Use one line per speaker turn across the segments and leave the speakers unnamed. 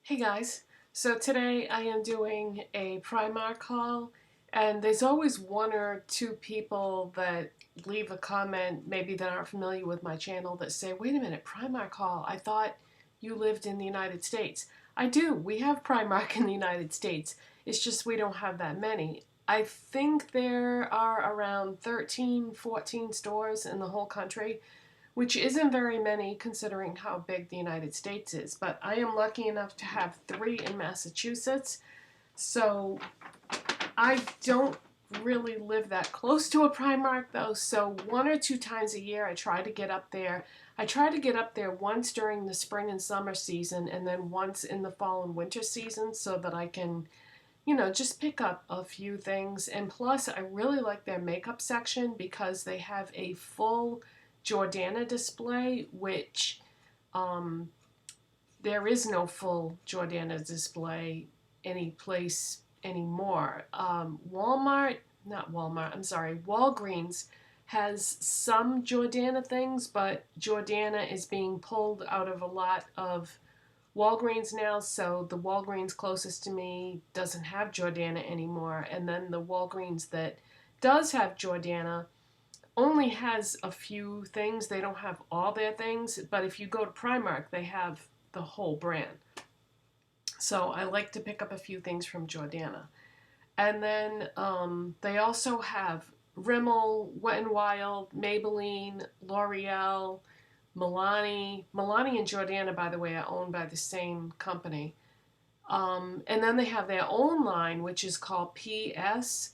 Hey guys, so today I am doing a Primark haul, and there's always one or two people that leave a comment, maybe that aren't familiar with my channel, that say, wait a minute, Primark haul, I thought you lived in the United States. I do, we have Primark in the United States, it's just we don't have that many. I think there are around 13, 14 stores in the whole country, which isn't very many considering how big the United States is, but I am lucky enough to have 3 in Massachusetts, so I don't really live that close to a Primark though, so 1 or 2 times a year I try to get up there. I try to get up there once during the spring and summer season and then once in the fall and winter season so that I can, just pick up a few things. And plus, I really like their makeup section because they have a full Jordana display, which there is no full Jordana display any place anymore. Walgreens has some Jordana things, but Jordana is being pulled out of a lot of Walgreens now, so the Walgreens closest to me doesn't have Jordana anymore, and then the Walgreens that does have Jordana only has a few things. They don't have all their things, but if you go to Primark, they have the whole brand. So I like to pick up a few things from Jordana. And then they also have Rimmel, Wet n Wild, Maybelline, L'Oreal, Milani. Milani and Jordana, by the way, are owned by the same company. And then they have their own line, which is called PS.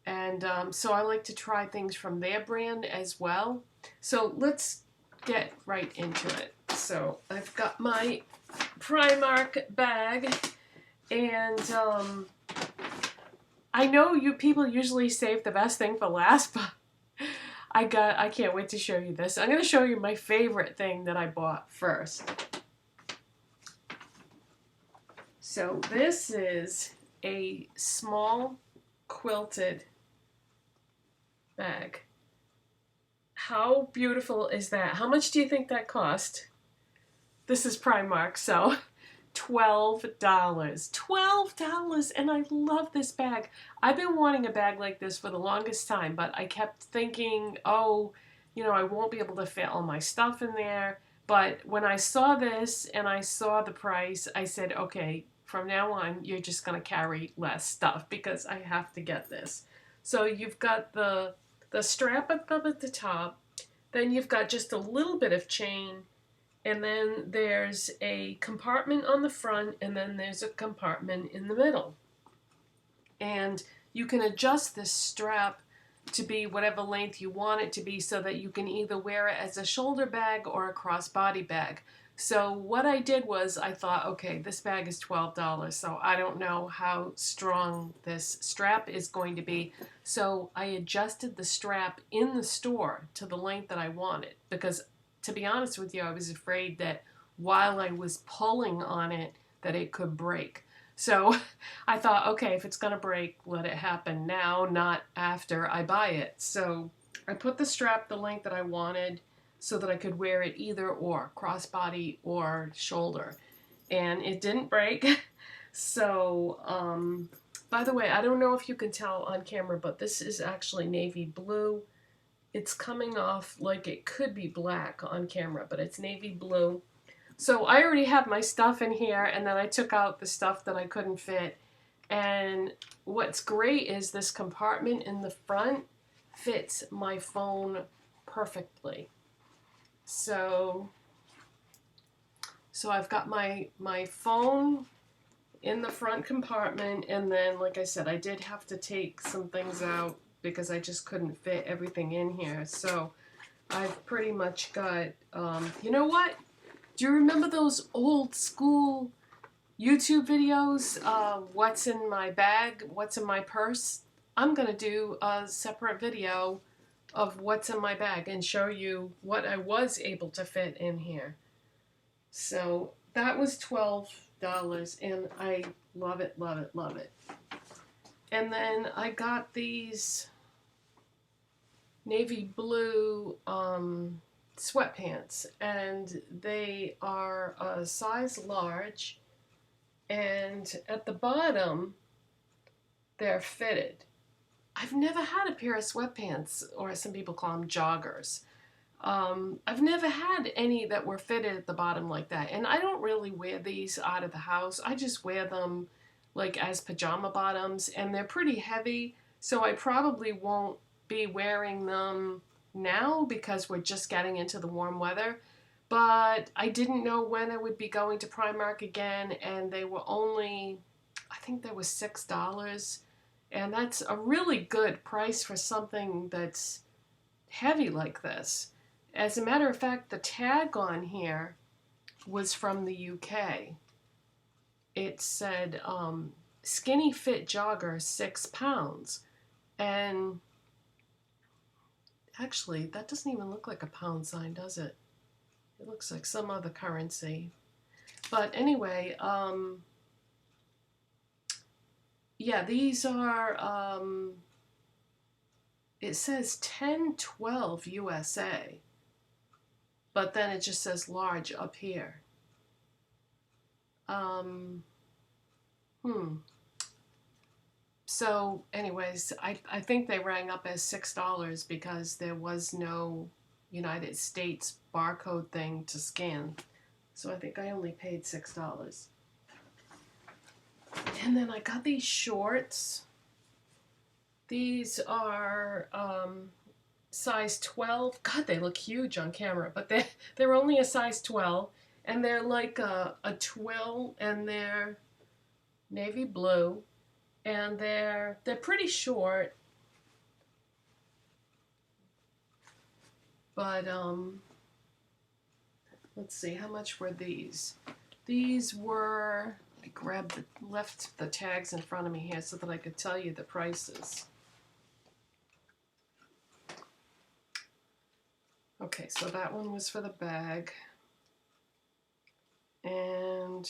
And so I like to try things from their brand as well. So let's get right into it. So I've got my Primark bag, and I know you people usually save the best thing for last, but I can't wait to show you this. I'm going to show you my favorite thing that I bought first. So this is a small quilted bag. How beautiful is that? How much do you think that cost? This is Primark, so $12. $12, and I love this bag. I've been wanting a bag like this for the longest time, but I kept thinking, oh, I won't be able to fit all my stuff in there. But when I saw this and I saw the price, I said, okay, from now on, you're just going to carry less stuff because I have to get this. So you've got the strap up at the top, then you've got just a little bit of chain, and then there's a compartment on the front, and then there's a compartment in the middle. And you can adjust this strap to be whatever length you want it to be so that you can either wear it as a shoulder bag or a crossbody bag. So what I did was I thought, okay, this bag is $12, so I don't know how strong this strap is going to be. So I adjusted the strap in the store to the length that I wanted because, to be honest with you, I was afraid that while I was pulling on it that it could break. So I thought, okay, if it's going to break, let it happen now, not after I buy it. So I put the strap the length that I wanted so that I could wear it either or, crossbody or shoulder. And it didn't break. So, by the way, I don't know if you can tell on camera, but this is actually navy blue. It's coming off like it could be black on camera, but it's navy blue. So I already have my stuff in here, and then I took out the stuff that I couldn't fit. And what's great is this compartment in the front fits my phone perfectly. So I've got my phone in the front compartment, and then, like I said, I did have to take some things out because I just couldn't fit everything in here. So I've pretty much got, you know what? Do you remember those old school YouTube videos? What's in my bag? What's in my purse? I'm going to do a separate video of what's in my bag and show you what I was able to fit in here. So that was $12, and I love it, love it, love it. And then I got these navy blue sweatpants, and they are a size large, And at the bottom, they're fitted. I've never had a pair of sweatpants, or some people call them joggers. I've never had any that were fitted at the bottom like that. And I don't really wear these out of the house. I just wear them like as pajama bottoms, and they're pretty heavy. So I probably won't be wearing them now because we're just getting into the warm weather. But I didn't know when I would be going to Primark again, and they were only, I think they were $6. And that's a really good price for something that's heavy like this. As a matter of fact, the tag on here was from the UK. It said skinny fit jogger, 6 pounds. And actually, that doesn't even look like a pound sign, does it? It looks like some other currency. But anyway, yeah, these are, it says 10-12 USA, but then it just says large up here. So anyways, I think they rang up as $6 because there was no United States barcode thing to scan. So I think I only paid $6. And then I got these shorts. These are size 12. God, they look huge on camera, but they're only a size 12. And they're like a twill, and they're navy blue. And they're pretty short. But let's see, how much were these? These were, I left the tags in front of me here so that I could tell you the prices. Okay, so that one was for the bag. And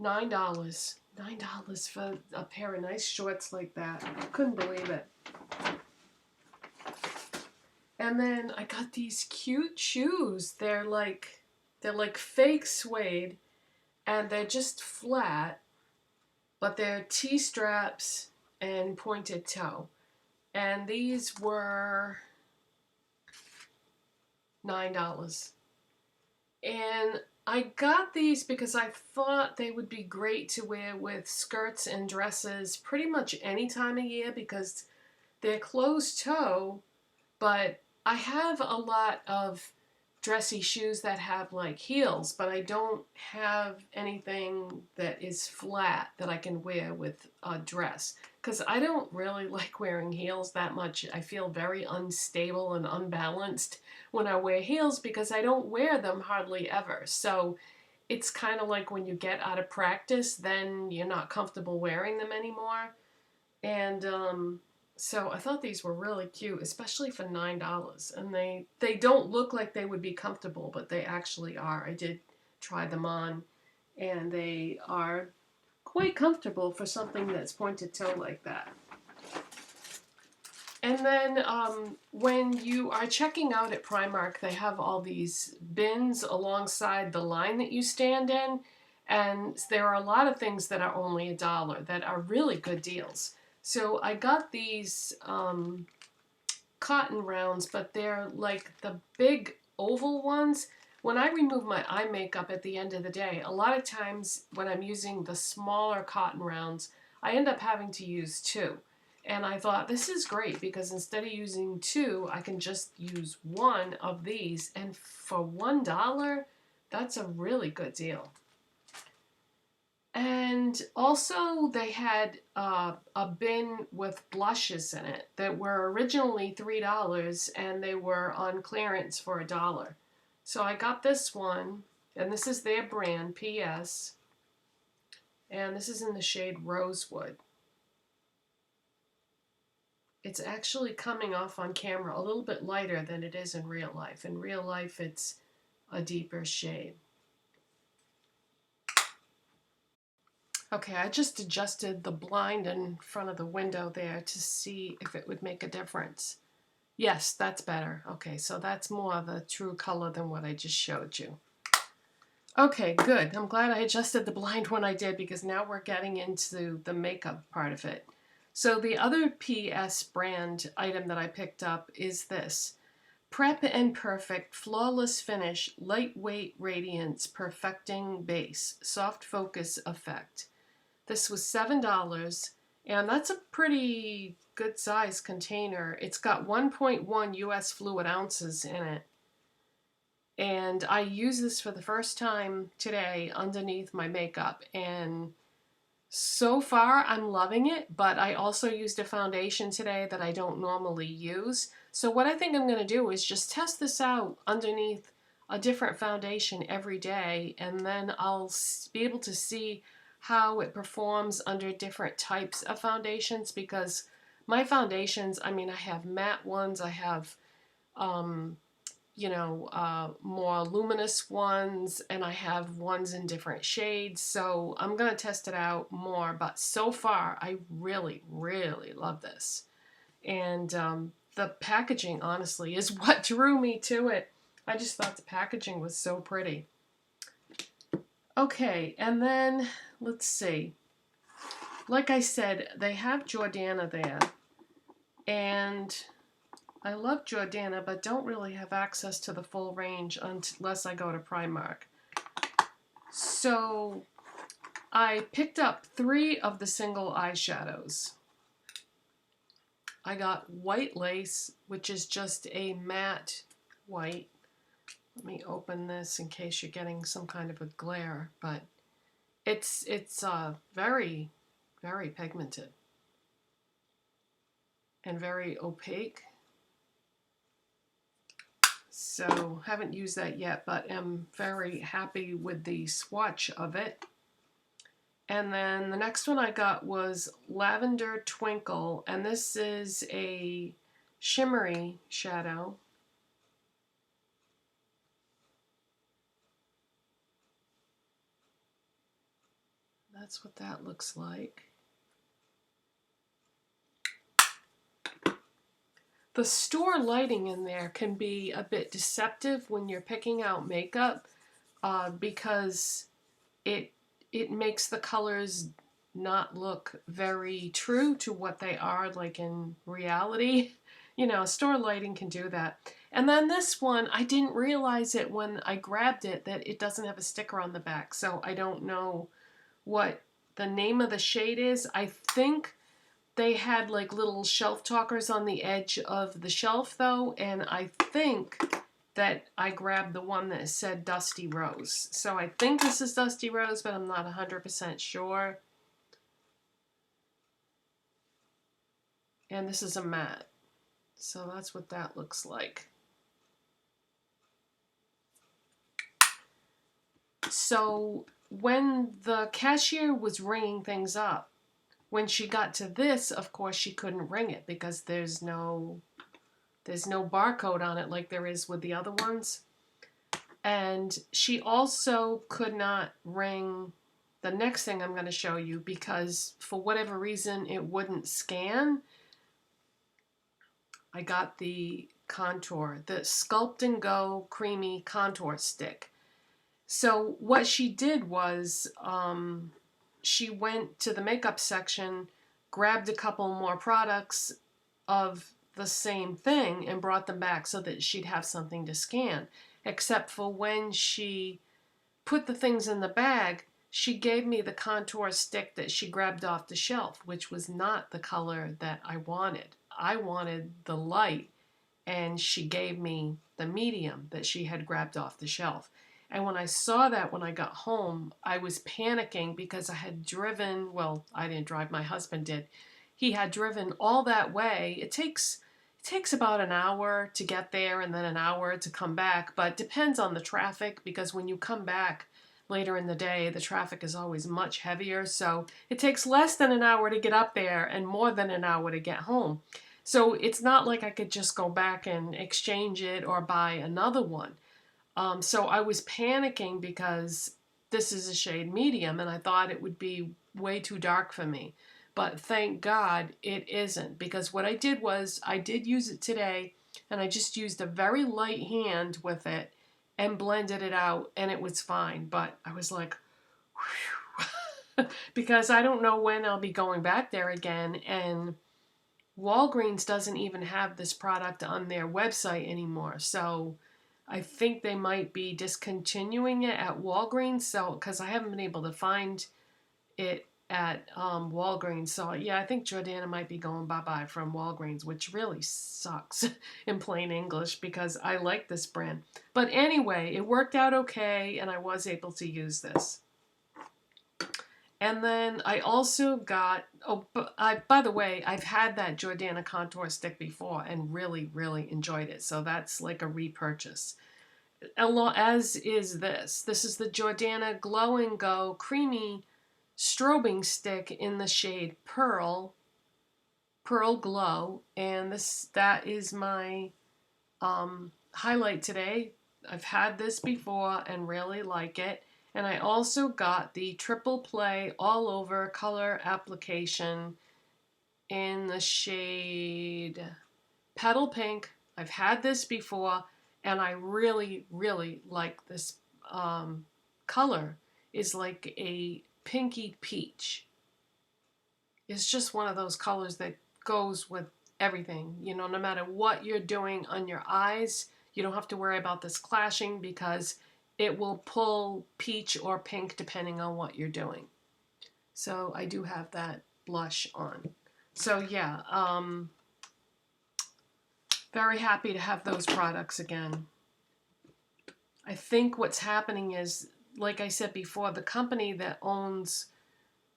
$9. $9 for a pair of nice shorts like that. I couldn't believe it. And then I got these cute shoes. They're like fake suede, and they're just flat, but they're T-straps and pointed toe. And these were $9. And I got these because I thought they would be great to wear with skirts and dresses pretty much any time of year because they're closed toe, but I have a lot of dressy shoes that have like heels, but I don't have anything that is flat that I can wear with a dress because I don't really like wearing heels that much. I feel very unstable and unbalanced when I wear heels because I don't wear them hardly ever. So it's kind of like when you get out of practice, then you're not comfortable wearing them anymore. And so I thought these were really cute, especially for $9. And they don't look like they would be comfortable, but they actually are. I did try them on, and they are quite comfortable for something that's pointed toe like that. And then when you are checking out at Primark, they have all these bins alongside the line that you stand in. And there are a lot of things that are only $1 that are really good deals. So I got these cotton rounds, but they're like the big oval ones. When I remove my eye makeup at the end of the day, a lot of times when I'm using the smaller cotton rounds, I end up having to use 2. And I thought, this is great because instead of using 2, I can just use 1 of these. And for $1, that's a really good deal. And also they had a bin with blushes in it that were originally $3 and they were on clearance for $1. So I got this one, and this is their brand, PS. And this is in the shade Rosewood. It's actually coming off on camera a little bit lighter than it is in real life. In real life, it's a deeper shade. Okay, I just adjusted the blind in front of the window there to see if it would make a difference. Yes, that's better. Okay, so that's more of a true color than what I just showed you. Okay, good. I'm glad I adjusted the blind when I did, because now we're getting into the makeup part of it. So the other PS brand item that I picked up is this. Prep and Perfect Flawless Finish Lightweight Radiance Perfecting Base Soft Focus Effect. This was $7, and that's a pretty good size container. It's got 1.1 US fluid ounces in it. And I used this for the first time today underneath my makeup, and so far I'm loving it, but I also used a foundation today that I don't normally use. So what I think I'm going to do is just test this out underneath a different foundation every day, and then I'll be able to see how it performs under different types of foundations, because my foundations, I mean, I have matte ones, I have more luminous ones, and I have ones in different shades. So I'm going to test it out more, but so far I really, really love this. And the packaging, honestly, is what drew me to it. I just thought the packaging was so pretty. Okay, and then let's see. Like I said, they have Jordana there, and I love Jordana, but don't really have access to the full range unless I go to Primark. So I picked up 3 of the single eyeshadows. I got White Lace, which is just a matte white. Let me open this in case you're getting some kind of a glare, but it's very, very pigmented and very opaque. So haven't used that yet, but am very happy with the swatch of it. And then the next one I got was Lavender Twinkle, and this is a shimmery shadow. That's what that looks like. The store lighting in there can be a bit deceptive when you're picking out makeup, because it makes the colors not look very true to what they are like in reality. You know, store lighting can do that. And then this one, I didn't realize it when I grabbed it that it doesn't have a sticker on the back, so I don't know what the name of the shade is. I think they had like little shelf talkers on the edge of the shelf though, and I think that I grabbed the one that said Dusty Rose. So I think this is Dusty Rose, but I'm not 100% sure. And this is a matte. So that's what that looks like. So when the cashier was ringing things up, when she got to this, of course, she couldn't ring it because there's no barcode on it like there is with the other ones. And she also could not ring the next thing I'm going to show you because for whatever reason it wouldn't scan. I got the contour, the Sculpt and Go Creamy Contour Stick. So what she did was she went to the makeup section, grabbed a couple more products of the same thing and brought them back so that she'd have something to scan. Except for when she put the things in the bag, she gave me the contour stick that she grabbed off the shelf, which was not the color that I wanted. I wanted the light, and she gave me the medium that she had grabbed off the shelf. And when I saw that when I got home, I was panicking because I had driven, well, I didn't drive, my husband did. He had driven all that way. It takes about an hour to get there and then an hour to come back, but it depends on the traffic because when you come back later in the day, the traffic is always much heavier. So it takes less than an hour to get up there and more than an hour to get home. So it's not like I could just go back and exchange it or buy another one. So I was panicking because this is a shade medium and I thought it would be way too dark for me. But thank God it isn't, because what I did was I did use it today and I just used a very light hand with it and blended it out, and it was fine. But I was like, whew. Because I don't know when I'll be going back there again, and Walgreens doesn't even have this product on their website anymore. So I think they might be discontinuing it at Walgreens. So, because I haven't been able to find it at Walgreens. So yeah, I think Jordana might be going bye-bye from Walgreens, which really sucks in plain English because I like this brand. But anyway, it worked out okay, and I was able to use this. And then I also got, by the way, I've had that Jordana contour stick before and really, really enjoyed it. So that's like a repurchase. As is this. This is the Jordana Glow and Go Creamy Strobing Stick in the shade Pearl Glow. And that is my highlight today. I've had this before and really like it. And I also got the Triple Play All Over Color Application in the shade Petal Pink. I've had this before, and I really, really like this color. It's like a pinky peach. It's just one of those colors that goes with everything. You know, no matter what you're doing on your eyes, you don't have to worry about this clashing because it will pull peach or pink depending on what you're doing. So I do have that blush on. So yeah, very happy to have those products again. I think what's happening is, like I said before, the company that owns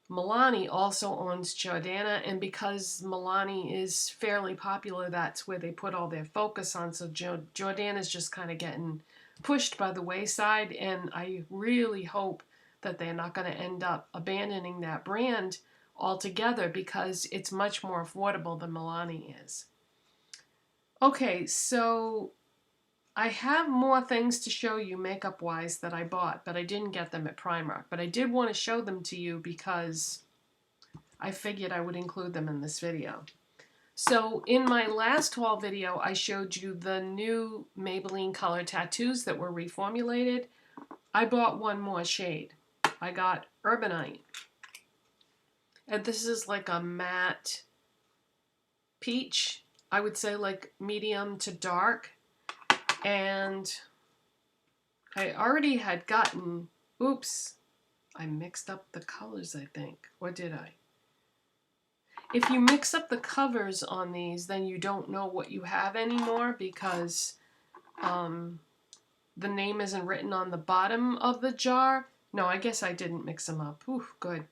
Milani also owns Jordana, and because Milani is fairly popular, that's where they put all their focus on. So Jordana is just kind of getting pushed by the wayside, and I really hope that they're not going to end up abandoning that brand altogether because it's much more affordable than Milani is. Okay, so I have more things to show you makeup-wise that I bought, but I didn't get them at Primark. But I did want to show them to you because I figured I would include them in this video. So in my last haul video, I showed you the new Maybelline color tattoos that were reformulated. I bought one more shade. I got Urbanite. And this is like a matte peach. I would say like medium to dark. And I already had gotten, oops, I mixed up the colors, I think. Or did I? If you mix up the covers on these, then you don't know what you have anymore because the name isn't written on the bottom of the jar. No, I guess I didn't mix them up. Ooh, good.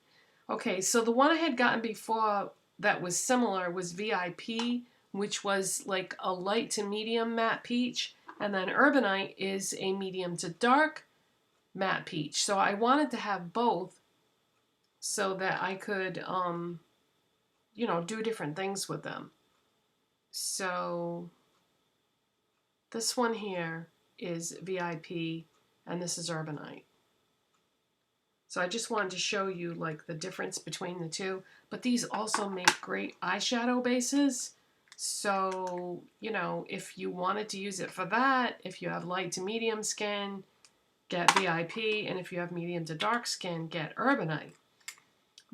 Okay, so the one I had gotten before that was similar was VIP, which was like a light to medium matte peach. And then Urbanite is a medium to dark matte peach. So I wanted to have both so that I could you know, do different things with them. So this one here is VIP and this is Urbanite. So I just wanted to show you like the difference between the two. But these also make great eyeshadow bases. So, you know, if you wanted to use it for that, if you have light to medium skin, get VIP. And if you have medium to dark skin, get Urbanite.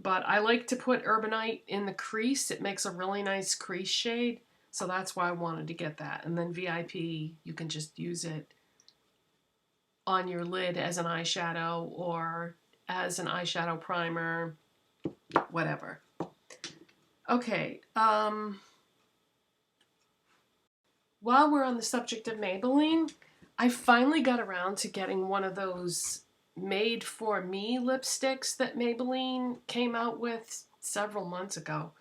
But I like to put Urbanite in the crease. It makes a really nice crease shade. So that's why I wanted to get that. And then VIP, you can just use it on your lid as an eyeshadow or as an eyeshadow primer, whatever. Okay. While we're on the subject of Maybelline, I finally got around to getting one of those made for me lipsticks that Maybelline came out with several months ago.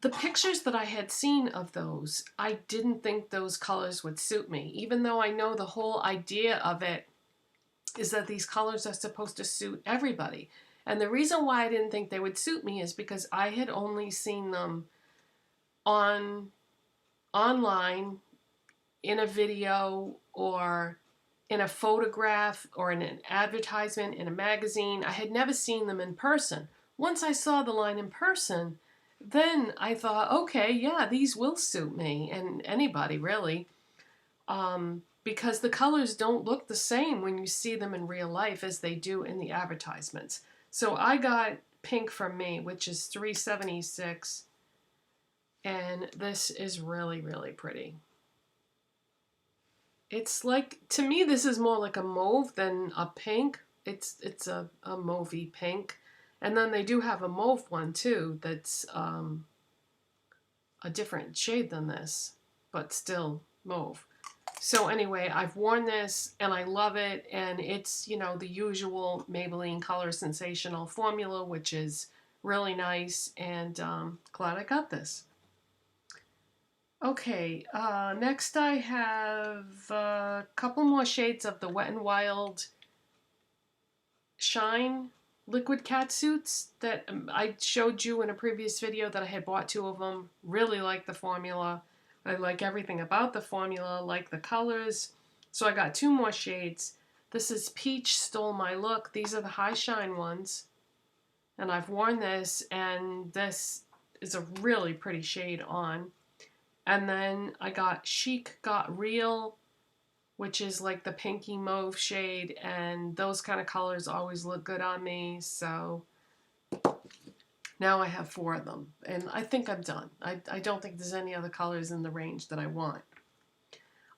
The pictures that I had seen of those, I didn't think those colors would suit me, even though I know the whole idea of it is that these colors are supposed to suit everybody. And the reason why I didn't think they would suit me is because I had only seen them online, in a video, or in a photograph, or in an advertisement in a magazine. I had never seen them in person. Once I saw the line in person, then I thought, okay, yeah, these will suit me and anybody really. because the colors don't look the same when you see them in real life as they do in the advertisements. So I got pink from me, which is $3.76, and this is really, really pretty. It's like, to me, this is more like a mauve than a pink. It's a mauvey pink. And then they do have a mauve one too that's a different shade than this, but still mauve. So anyway, I've worn this and I love it, and it's, you know, the usual Maybelline Color Sensational formula, which is really nice, and glad I got this. Okay, next I have a couple more shades of the Wet n Wild Shine liquid catsuits that I showed you in a previous video that I had bought 2 of them. Really like the formula. I like everything about the formula, like the colors. So I got 2 more shades. This is Peach Stole My Look. These are the high shine ones. And I've worn this, and this is a really pretty shade on. And then I got Chic Got Real, which is like the pinky mauve shade, and those kind of colors always look good on me. So now I have 4 of them, and I think I'm done. I don't think there's any other colors in the range that I want.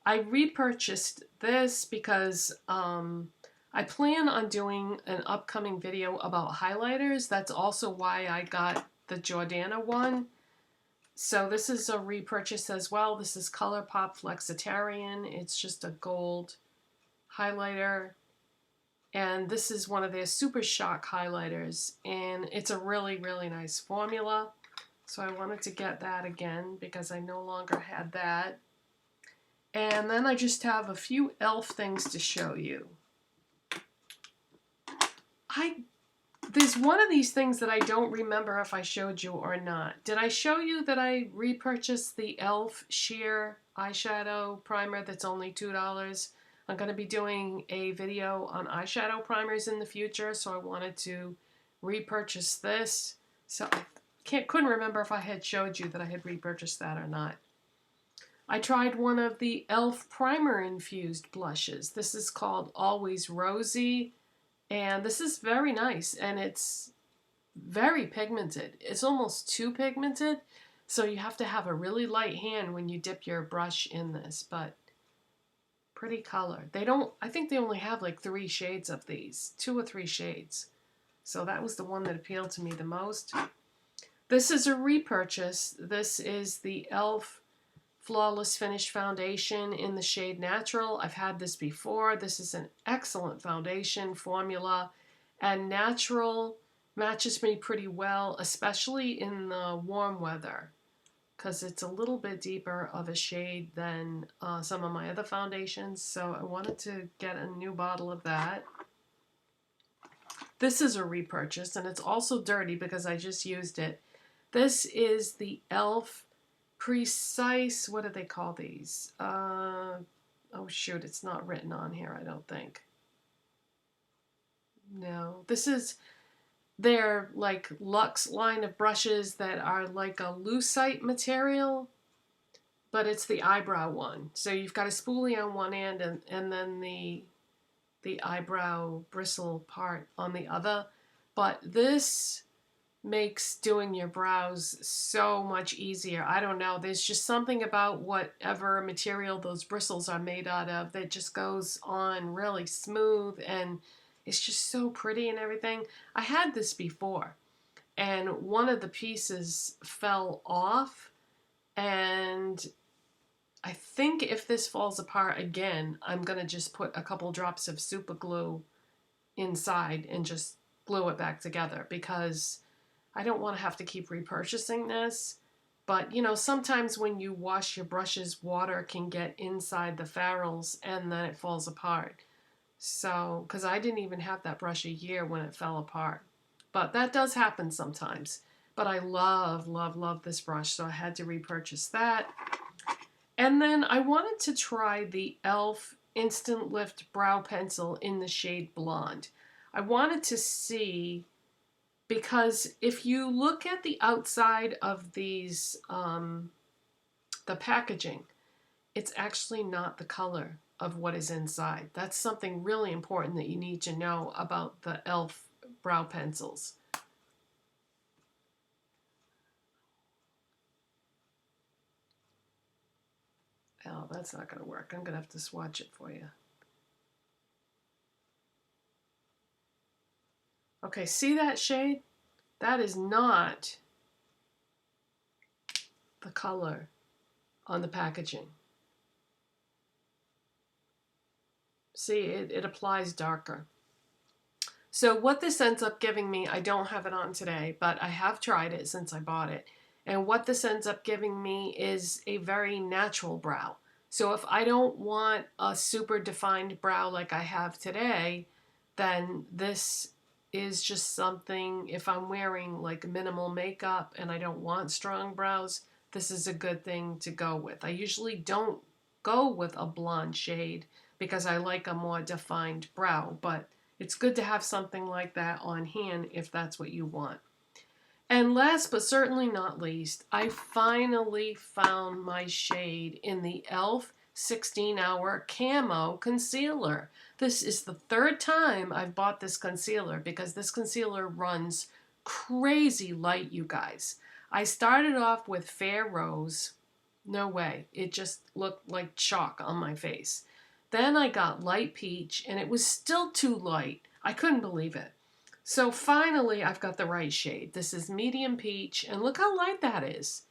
I repurchased this because I plan on doing an upcoming video about highlighters. That's also why I got the Jordana one. So this is a repurchase as well. This is ColourPop Flexitarian. It's just a gold highlighter. And this is one of their Super Shock highlighters. And it's a really, really nice formula. So I wanted to get that again because I no longer had that. And then I just have a few e.l.f. things to show you. There's one of these things that I don't remember if I showed you or not. Did I show you that I repurchased the e.l.f. Sheer eyeshadow primer that's only $2? I'm going to be doing a video on eyeshadow primers in the future, so I wanted to repurchase this. So I couldn't remember if I had showed you that I had repurchased that or not. I tried one of the e.l.f. primer infused blushes. This is called Always Rosy. And this is very nice, and it's very pigmented. It's almost too pigmented, so you have to have a really light hand when you dip your brush in this, but pretty color. I think they only have like 3 shades of these, 2 or 3 shades. So that was the one that appealed to me the most. This is a repurchase. This is the e.l.f. Flawless Finish Foundation in the shade Natural. I've had this before. This is an excellent foundation formula, and Natural matches me pretty well, especially in the warm weather, because it's a little bit deeper of a shade than some of my other foundations, so I wanted to get a new bottle of that. This is a repurchase, and it's also dirty because I just used it. This is the e.l.f. Precise, what do they call these? Oh shoot, it's not written on here, I don't think. No, this is their like luxe line of brushes that are like a lucite material, but it's the eyebrow one. So you've got a spoolie on one end and then the eyebrow bristle part on the other. But this makes doing your brows so much easier. I don't know, there's just something about whatever material those bristles are made out of that just goes on really smooth, and it's just so pretty and everything. I had this before, and one of the pieces fell off, and I think if this falls apart again, I'm gonna just put a couple drops of super glue inside and just glue it back together, because I don't want to have to keep repurchasing this. But, you know, sometimes when you wash your brushes, water can get inside the ferrules and then it falls apart. So, because I didn't even have that brush a year when it fell apart. But that does happen sometimes. But I love, love, love this brush, so I had to repurchase that. And then I wanted to try the e.l.f. Instant Lift Brow Pencil in the shade Blonde. I wanted to see, because if you look at the outside of these, the packaging, it's actually not the color of what is inside. That's something really important that you need to know about the e.l.f. brow pencils. Oh, that's not going to work. I'm going to have to swatch it for you. Okay, see that shade? That is not the color on the packaging. See, it applies darker. So what this ends up giving me, I don't have it on today, but I have tried it since I bought it. And what this ends up giving me is a very natural brow. So if I don't want a super defined brow like I have today, then this is just something, if I'm wearing like minimal makeup and I don't want strong brows, this is a good thing to go with. I usually don't go with a blonde shade because I like a more defined brow, but it's good to have something like that on hand if that's what you want. And last but certainly not least, I finally found my shade in the e.l.f. 16-Hour Camo Concealer. This is the third time I've bought this concealer because this concealer runs crazy light, you guys. I started off with Fair Rose. No way. It just looked like chalk on my face. Then I got Light Peach, and it was still too light. I couldn't believe it. So finally, I've got the right shade. This is Medium Peach, and look how light that is.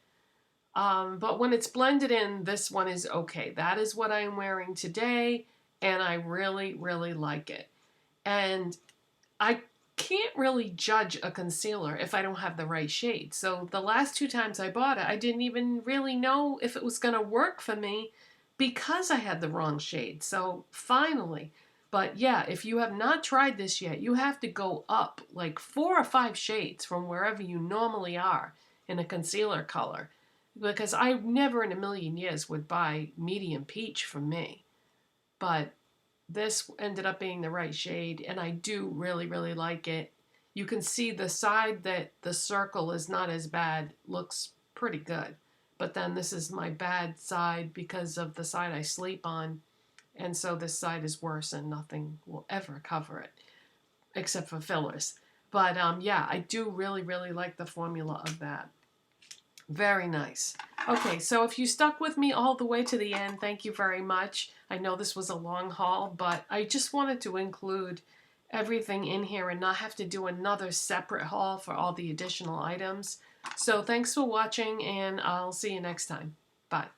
But when it's blended in, this one is okay. That is what I'm wearing today, and I really, really like it. And I can't really judge a concealer if I don't have the right shade. So the last two times I bought it, I didn't even really know if it was going to work for me because I had the wrong shade. So finally, but yeah, if you have not tried this yet, you have to go up like 4 or 5 shades from wherever you normally are in a concealer color, because I never in a million years would buy Medium Peach from me. But this ended up being the right shade, and I do really, really like it. You can see the side that the circle is not as bad looks pretty good. But then this is my bad side because of the side I sleep on. And so this side is worse and nothing will ever cover it except for fillers. But yeah, I do really, really like the formula of that. Very nice. Okay, so if you stuck with me all the way to the end, thank you very much. I know this was a long haul, but I just wanted to include everything in here and not have to do another separate haul for all the additional items. So thanks for watching, and I'll see you next time. Bye.